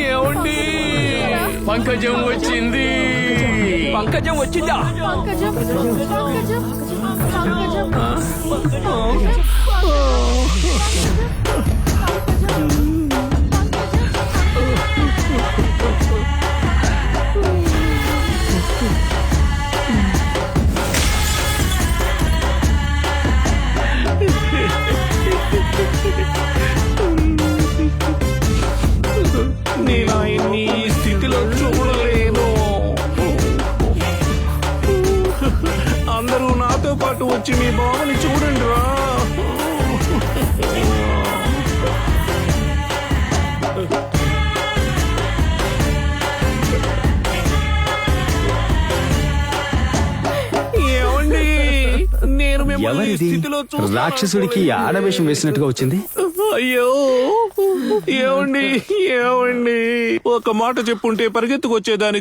ఏమండి పంకజం వచ్చింది. పంకజం వచ్చిందా? నేను ఆయన్ని ఈ స్థితిలో చూడలేను. అందరూ నాతో పాటు వచ్చి మీ బావని చూడండి రా. ఏమండి నేను మిమ్మల్ని ఈ స్థితిలో రాక్షసుడికి ఆడవేషం వేసినట్టుగా వచ్చింది. అయ్యో ఏమండి ఏమండి ఒక మాట చెప్పుంటే పరిగెత్తుకొచ్చేదాన్ని